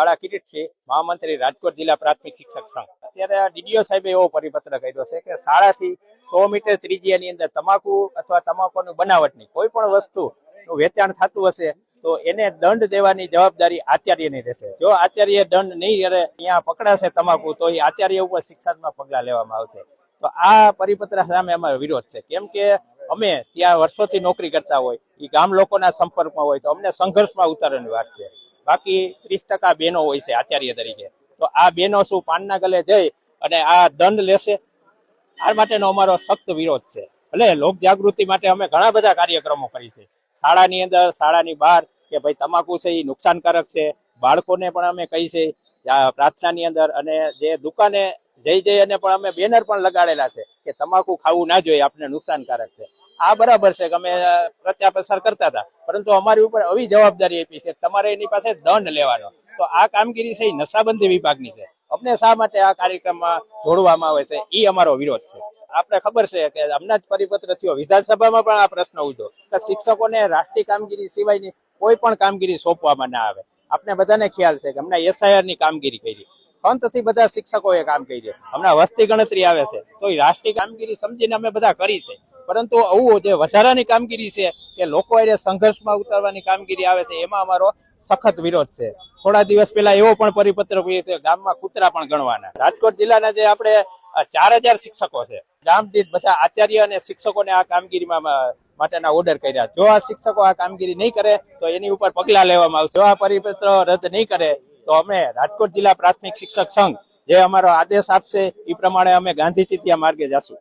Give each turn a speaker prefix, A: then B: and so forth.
A: શાળા કિરીટસિંહ, મહામંત્રી રાજકોટ જિલ્લા પ્રાથમિક શિક્ષક સંઘ. અત્યારે ડીડીઓ સાહેબે એવો પરિપત્ર કર્યો છે કે શાળાથી 100 મીટર ત્રિજ્યાની અંદર તમાકુ અથવા તમાકુની બનાવટની કોઈ પણ વસ્તુનું વેચાણ થતું હશે તો એને દંડ દેવાની જવાબદારી આચાર્યની રહેશે. જો આચાર્ય દંડ નહીં કરે, અહીંયા પકડાશે તમાકુ, તો એ આચાર્ય ઉપર શિક્ષાત્મક પગલાં લેવામાં આવશે. તો આ પરિપત્ર સામે અમારો વિરોધ છે. કેમ કે અમે ત્યાં વર્ષોથી નોકરી કરતા હોય, એ ગામ લોકોના સંપર્કમાં હોય, તો અમને સંઘર્ષમાં ઉતારવાની વાત છે. બાકી 30% બહેનો હોય છે આચાર્ય તરીકે, તો આ બહેનો શું પાનના ગલે જઈ અને આ દંડ લેશે? આ માટેનો અમારો સખ્ત વિરોધ છે. એટલે લોક જાગૃતિ માટે અમે ઘણા બધા કાર્યક્રમો કરી છે, શાળાની અંદર, શાળાની બહાર, કે ભાઈ તમાકુ છે એ નુકસાનકારક છે. બાળકોને પણ અમે કહી છે પ્રાર્થનાની અંદર, અને જે દુકાને જઈ અને પણ અમે બેનર પણ લગાડેલા છે કે તમાકુ ખાવું ના જોઈએ, આપણે નુકસાનકારક છે. આ બરાબર છે કે અમે પ્રચાર પ્રસાર કરતા હતા, પરંતુ અમારી ઉપર આવી જવાબદારી આપી છે તમારે એની પાસે દંડ લેવાનો. તો આ કામગીરી છે એ નશાબંધી વિભાગની છે. અમને શા માટે આ કાર્યક્રમમાં જોડવામાં આવે છે, એ અમારો વિરોધ છે. આપણે ખબર છે કે હમણાં જ પરિપત્ર થયો, વિધાનસભામાં પણ આ પ્રશ્ન ઉઠ્યો કે શિક્ષકોને રાષ્ટ્રીય કામગીરી સિવાયની કોઈ પણ કામગીરી સોંપવામાં ના આવે. આપણે બધાને ખ્યાલ છે કે હમણાં SIR ની કામગીરી કરી, ખંતથી બધા શિક્ષકોએ કામ કરી. હમણાં વસ્તી ગણતરી આવે છે, તો એ રાષ્ટ્રીય કામગીરી સમજીને અમે બધા કરી છે. પરંતુ આવું જે વધારાની કામગીરી છે કે લોકો એ સંઘર્ષમાં ઉતારવાની કામગીરી આવે છે, એમાં અમારો સખત વિરોધ છે. થોડા દિવસ પહેલા એવો પણ પરિપત્ર ગામમાં કૂતરા પણ ગણવાના. રાજકોટ જિલ્લાના જે આપણે 4000 શિક્ષકો છે, ગામ દીઠ બધા આચાર્ય અને શિક્ષકોને આ કામગીરીમાં માટેના ઓર્ડર કર્યા. જો આ શિક્ષકો આ કામગીરી નહીં કરે તો એની ઉપર પગલાં લેવામાં આવશે. જો આ પરિપત્ર રદ નહીં કરે તો અમે રાજકોટ જિલ્લા પ્રાથમિક શિક્ષક સંઘ જે અમારો આદેશ આપશે એ પ્રમાણે અમે ગાંધી ચિંધ્યા માર્ગે જશું.